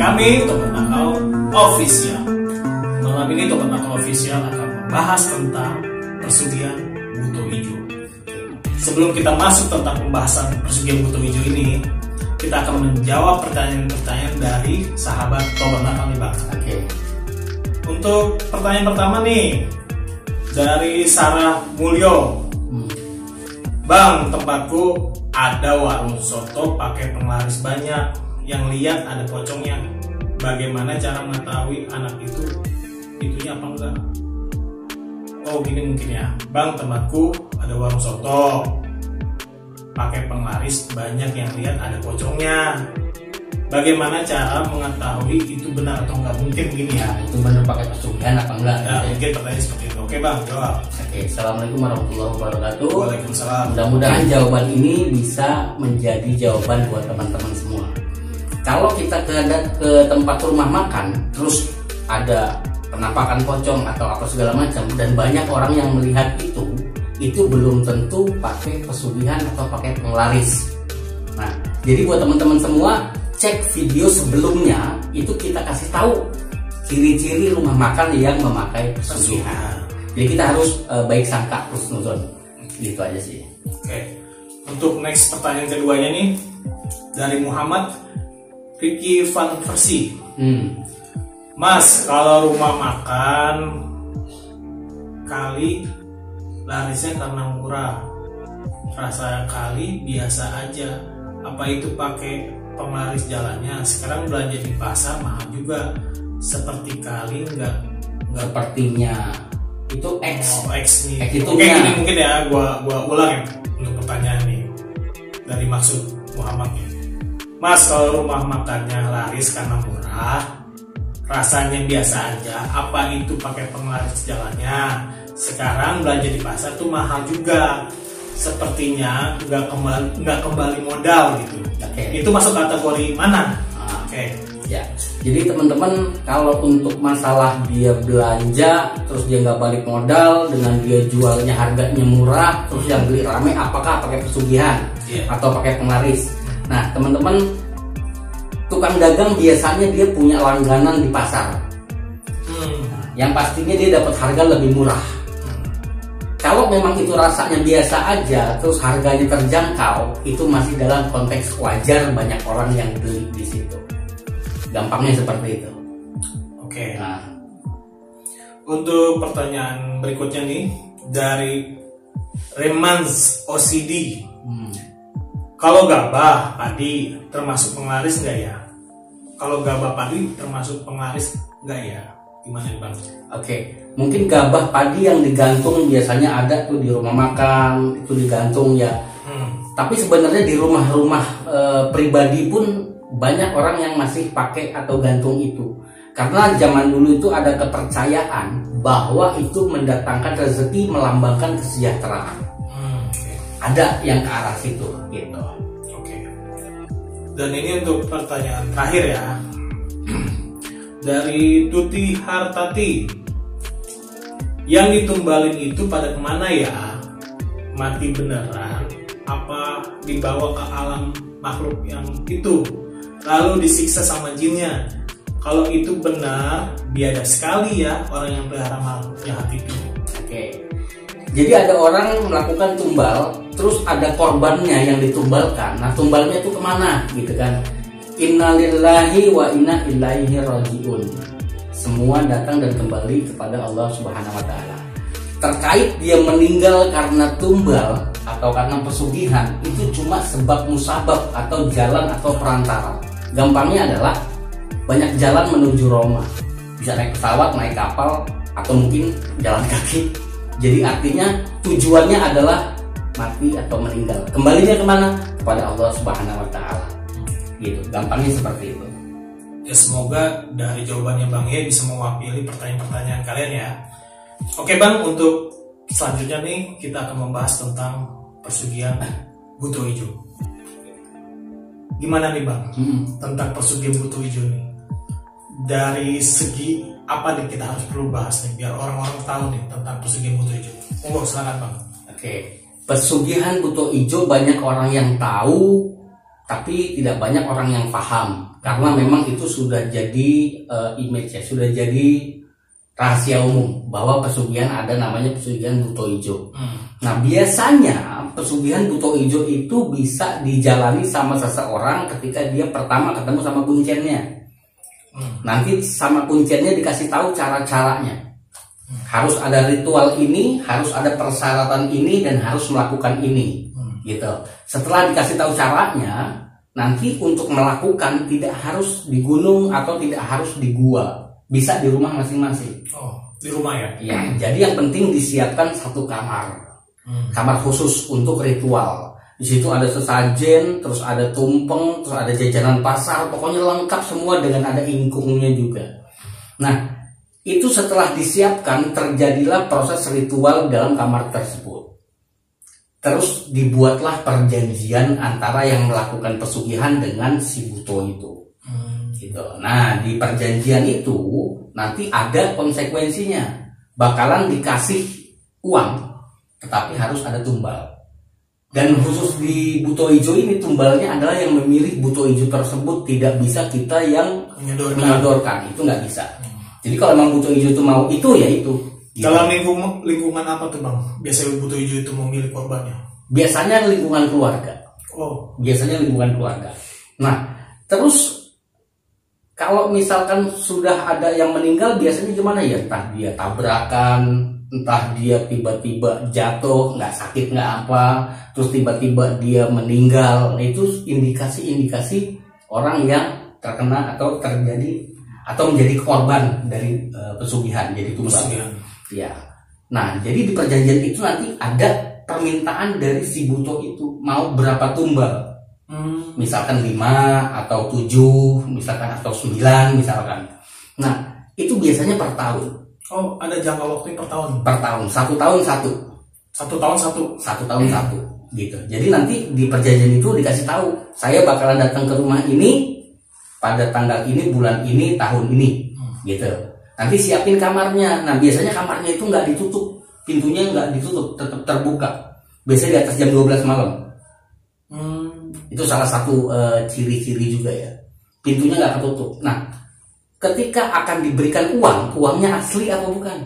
kami Tobat Nakal Official. Malam ini Tobat Nakal Official akan membahas tentang pesugihan buto ijo. Sebelum kita masuk tentang pembahasan pesugihan buto ijo ini, kita akan menjawab pertanyaan-pertanyaan dari sahabat Tobat Nakal nih Bang. Oke. Untuk pertanyaan pertama nih dari Sarah Mulyo. Bang, tempatku ada warung soto pakai penglaris banyak. Yang lihat ada pocongnya. Bagaimana cara mengetahui anak itunya apa enggak? Oh gini mungkin ya. Bang, tempatku ada warung soto pakai penglaris banyak. Yang lihat ada pocongnya. Bagaimana cara mengetahui itu benar atau enggak? Mungkin begini ya. Itu benar pakai pesugihan apa enggak? Ya, mungkin pertanyaan seperti itu. Oke Bang, jawab. Oke, Assalamualaikum warahmatullahi wabarakatuh. Waalaikumsalam. Mudah-mudahan jawaban ini bisa menjadi jawaban buat teman-teman semua. Kalau kita ke tempat rumah makan, terus ada penampakan pocong atau apa segala macam, dan banyak orang yang melihat itu belum tentu pakai pesugihan atau pakai penglaris. Nah, jadi buat teman-teman semua, cek video sebelumnya, itu kita kasih tahu ciri-ciri rumah makan yang memakai pesugihan. Jadi kita harus baik sangka husnuzon. Gitu aja sih. Oke. Untuk next pertanyaan keduanya nih dari Muhammad Ricky Van Versi. Mas, kalau rumah makan kali larisnya karena murah, rasa kali biasa aja. Apa itu pakai penglaris jalannya? Sekarang belanja di pasar mahal juga. Seperti kali enggak Sepertinya itu X. X nih. X itu Oke, gini mungkin ya, gua ulang ya untuk pertanyaan nih dari maksud Muhammad ya. Mas, kalau rumah makannya laris karena murah, rasanya biasa aja, apa itu pakai penglaris jalannya? Sekarang belanja di pasar tuh mahal juga. Sepertinya nggak kembali modal gitu. Oke. Itu masuk kategori mana? Oke. Ya, jadi teman-teman, kalau untuk masalah dia belanja terus dia nggak balik modal dengan dia jualnya harganya murah terus yang beli rame, apakah pakai pesugihan atau pakai penglaris? Nah, teman-teman, tukang dagang biasanya dia punya langganan di pasar. Yang pastinya dia dapat harga lebih murah. Kalau memang itu rasanya biasa aja terus harganya terjangkau, itu masih dalam konteks wajar banyak orang yang beli di situ. Gampangnya seperti itu. Oke. Nah, untuk pertanyaan berikutnya nih dari Remans OCD. Kalau gabah padi termasuk penglaris nggak ya? Kalau gabah padi termasuk penglaris nggak ya? Gimana nih Bang? Oke. Mungkin gabah padi yang digantung biasanya ada tuh di rumah makan, itu digantung ya. Tapi sebenarnya di rumah-rumah pribadi pun banyak orang yang masih pakai atau gantung itu. Karena zaman dulu itu ada kepercayaan bahwa itu mendatangkan rezeki, melambangkan kesejahteraan. Ada yang ke arah situ gitu. Oke. Dan ini untuk pertanyaan terakhir ya. Dari Tuti Hartati. Yang ditumbalin itu pada kemana ya? Mati beneran? Apa dibawa ke alam makhluk yang itu? Lalu disiksa sama jinnya? Kalau itu benar, biada sekali ya orang yang pelihara makhluk jahat itu. Oke. Jadi ada orang melakukan tumbal, terus ada korbannya yang ditumbalkan. Nah, tumbalnya itu kemana gitu kan? Innalillahi wa inna ilaihi rajiun. Semua datang dan kembali kepada Allah Subhanahu wa taala. Terkait dia meninggal karena tumbal atau karena pesugihan, itu cuma sebab musabab atau jalan atau perantara. Gampangnya adalah banyak jalan menuju Roma. Bisa naik pesawat, naik kapal, atau mungkin jalan kaki. Jadi artinya tujuannya adalah mati atau meninggal. Kembalinya kemana? Kepada Allah Subhanahu wa taala. Gitu, gampangnya seperti itu. Ya, semoga dari jawabannya Bang Ye bisa mewakili pertanyaan-pertanyaan kalian ya. Oke Bang, untuk selanjutnya nih kita akan membahas tentang pesugihan buto ijo. Gimana nih Bang tentang pesugihan buto ijo nih? Dari segi apa nih kita harus perlu bahas nih biar orang-orang tahu nih tentang pesugihan buto ijo. Monggo silakan Bang. Oke, pesugihan buto ijo banyak orang yang tahu, tapi tidak banyak orang yang paham. karena memang itu sudah jadi image ya, sudah jadi rahasia umum bahwa pesugihan ada namanya pesugihan buto ijo. Nah biasanya pesugihan buto ijo itu bisa dijalani sama seseorang ketika dia pertama ketemu sama kuncennya. Nanti sama kuncennya dikasih tahu cara-caranya. Harus ada ritual ini, harus ada persyaratan ini, dan harus melakukan ini. Gitu. Setelah dikasih tahu caranya, nanti untuk melakukan tidak harus di gunung atau tidak harus di gua, bisa di rumah masing-masing. Oh, di rumah ya? Ya, jadi yang penting disiapkan satu kamar, kamar khusus untuk ritual. Di situ ada sesajen, terus ada tumpeng, terus ada jajanan pasar, pokoknya lengkap semua dengan ada ingkungnya juga. Nah, itu setelah disiapkan terjadilah proses ritual dalam kamar tersebut. Terus dibuatlah perjanjian antara yang melakukan pesugihan dengan si buto itu. Gitu. Nah, di perjanjian itu nanti ada konsekuensinya. Bakalan dikasih uang, tetapi harus ada tumbal. Dan khusus di buto ijo ini, tumbalnya adalah yang memilih buto ijo tersebut, tidak bisa kita yang menyodorkan. Itu nggak bisa. Jadi kalau memang buto ijo itu mau itu, ya itu. Dalam lingkungan apa tuh Bang? Biasanya buto ijo itu memilih korbannya? Biasanya lingkungan keluarga. Oh. Biasanya lingkungan keluarga. Nah, terus kalau misalkan sudah ada yang meninggal, biasanya gimana ya? Entah dia tabrakan, entah dia tiba-tiba jatuh, nggak sakit nggak apa, terus tiba-tiba dia meninggal. Nah, itu indikasi-indikasi orang yang terkena atau terjadi atau menjadi korban dari pesugihan, jadi tumbal. Ya. Nah, jadi di perjanjian itu nanti ada permintaan dari si buto itu mau berapa tumbal. Misalkan 5 atau 7, misalkan atau 9 misalkan. Nah, itu biasanya per tahun. Oh, ada jangka waktu per tahun? Per tahun, 1 tahun 1. 1 tahun 1? 1 tahun 1 gitu. Jadi nanti di perjanjian itu dikasih tahu, saya bakalan datang ke rumah ini pada tanggal ini, bulan ini, tahun ini, gitu. Nanti siapin kamarnya. Nah, biasanya kamarnya itu nggak ditutup, pintunya nggak ditutup, tetap terbuka. Biasanya di atas jam 12 malam. Itu salah satu ciri-ciri juga ya. Pintunya nggak ketutup. Nah, ketika akan diberikan uang, uangnya asli atau bukan?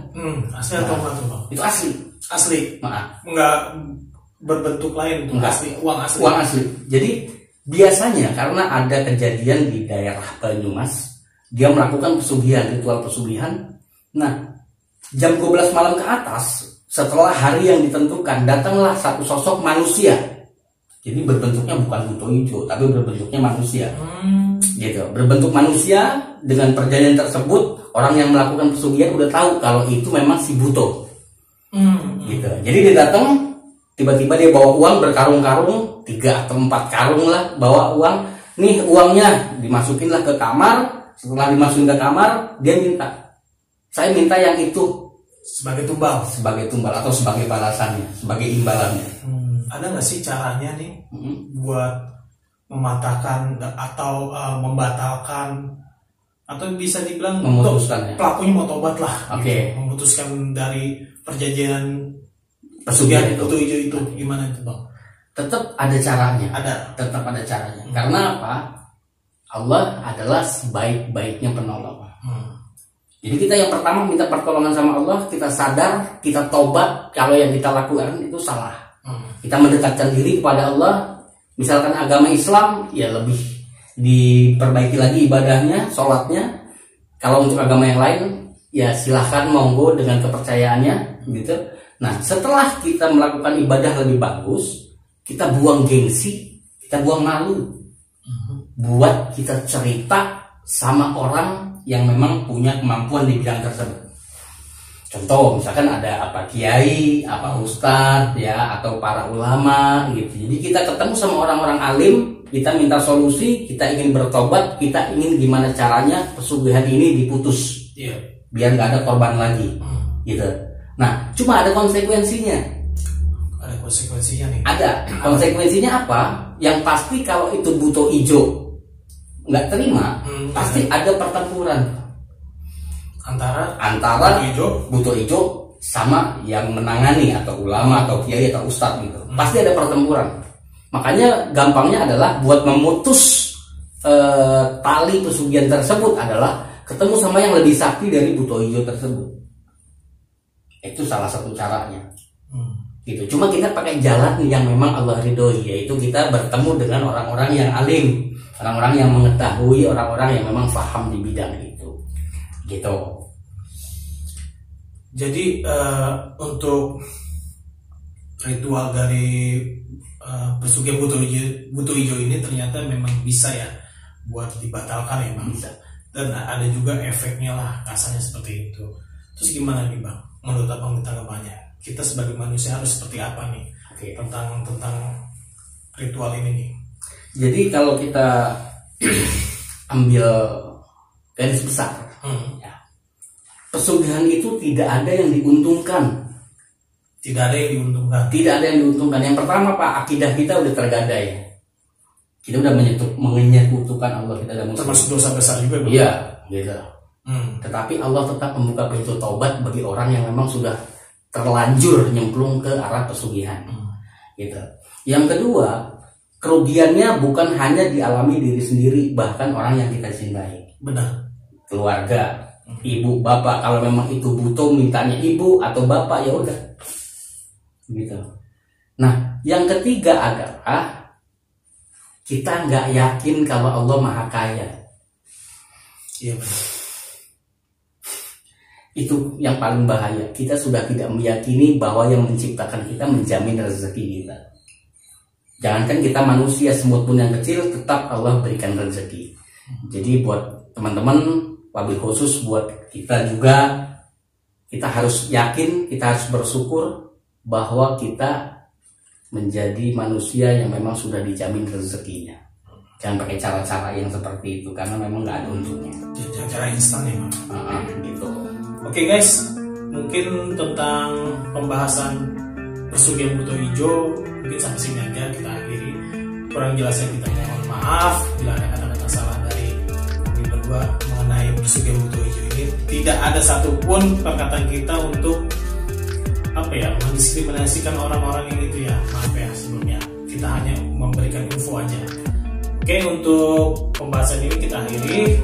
Asli atau bukan tuh Bang? Itu asli. Asli. Maaf. Nggak berbentuk lain itu. Enggak. Asli, uang asli. Uang asli. Jadi biasanya karena ada kejadian di daerah Banyumas, dia melakukan pesugihan, ritual pesugihan. Nah, jam 12 malam ke atas, setelah hari yang ditentukan, datanglah satu sosok manusia. Jadi berbentuknya bukan buto ijo, tapi berbentuknya manusia. Gitu. Berbentuk manusia, dengan perjanjian tersebut, orang yang melakukan pesugihan udah tahu kalau itu memang si buto. Gitu. Jadi dia datang, tiba-tiba dia bawa uang berkarung-karung, 3 atau 4 karung lah, bawa uang. Nih uangnya, dimasukinlah ke kamar. Setelah dimasukin ke kamar, dia minta, saya minta yang itu sebagai tumbal, atau sebagai balasannya, sebagai imbalannya. Ada nggak sih caranya nih buat mematahkan atau membatalkan, atau bisa dibilang memutuskan ya? Pelakunya mau tobat lah, Oke. gitu. Memutuskan dari perjanjian Pesugihan itu. buto ijo itu gimana itu Bang? Tetap ada caranya. Tetap ada caranya. Karena apa? Allah adalah sebaik-baiknya penolong. Jadi kita yang pertama minta pertolongan sama Allah, kita sadar, kita tobat kalau yang kita lakukan itu salah. Kita mendekatkan diri kepada Allah. Misalkan agama Islam, ya lebih diperbaiki lagi ibadahnya, sholatnya. Kalau untuk agama yang lain, ya silahkan monggo dengan kepercayaannya, gitu. Nah, setelah kita melakukan ibadah lebih bagus, kita buang gengsi, kita buang malu, buat kita cerita sama orang yang memang punya kemampuan di bidang tersebut. Contoh, misalkan ada apa kiai, apa ustadz, ya, atau para ulama, gitu. Jadi kita ketemu sama orang-orang alim, kita minta solusi, kita ingin bertobat, kita ingin gimana caranya pesugihan ini diputus, biar nggak ada korban lagi, gitu. Nah, cuma ada konsekuensinya. Ada konsekuensinya nih. Ada konsekuensinya apa? Yang pasti kalau itu buto ijo nggak terima, pasti ada pertempuran antara buto ijo sama yang menangani, atau ulama atau kiai atau ustadz gitu. Pasti ada pertempuran. Makanya gampangnya adalah buat memutus tali pesugihan tersebut adalah ketemu sama yang lebih sakti dari buto hijau tersebut. Itu salah satu caranya. Gitu. Cuma kita pakai jalan yang memang Allah ridhoi, yaitu kita bertemu dengan orang-orang yang alim, orang-orang yang mengetahui, orang-orang yang memang paham di bidang itu. Gitu. Jadi untuk ritual dari pesugihan buto hijau ini ternyata memang bisa ya buat dibatalkan ya Bang. Bisa. Dan ada juga efeknya lah, kasarnya seperti itu. Terus gimana nih Bang? Menurut Abang tanggapannya, kita sebagai manusia harus seperti apa nih tentang ritual ini nih? Jadi kalau kita ambil garis besar, ya, pesugihan itu tidak ada yang diuntungkan. Tidak ada yang diuntungkan. Tidak ada yang diuntungkan. Yang pertama Pak, akidah kita udah tergadai. Kita udah menyekutukan Allah, kita udah termasuk dosa besar juga Bang? Iya, gitu. Tetapi Allah tetap membuka pintu taubat bagi orang yang memang sudah terlanjur nyemplung ke arah pesugihan. Gitu. Yang kedua, kerugiannya bukan hanya dialami diri sendiri, bahkan orang yang kita cintai. Benar. Keluarga, ibu, bapak, kalau memang itu butuh mintanya ibu atau bapak ya udah. Gitu. Nah, yang ketiga adalah kita nggak yakin kalau Allah Maha Kaya. Iya benar. Itu yang paling bahaya. Kita sudah tidak meyakini bahwa yang menciptakan kita menjamin rezeki kita. Jangankan kita manusia, semut pun yang kecil tetap Allah berikan rezeki. Jadi buat teman-teman, wabil khusus buat kita juga, kita harus yakin, kita harus bersyukur bahwa kita menjadi manusia yang memang sudah dijamin rezekinya. Jangan pakai cara-cara yang seperti itu karena memang nggak ada untungnya. Cara instan ya Bang. Gitu. Oke guys, mungkin tentang pembahasan pesugihan buto hijau mungkin sampai sini aja kita akhiri. Kurang jelasnya kita mohon maaf bila ada kata-kata salah dari kami berdua mengenai pesugihan buto hijau ini. Tidak ada satupun perkataan kita untuk mendiskriminasikan orang-orang yang itu ya. Maaf ya sebelumnya. Kita hanya memberikan info aja. Oke, untuk pembahasan ini kita akhiri.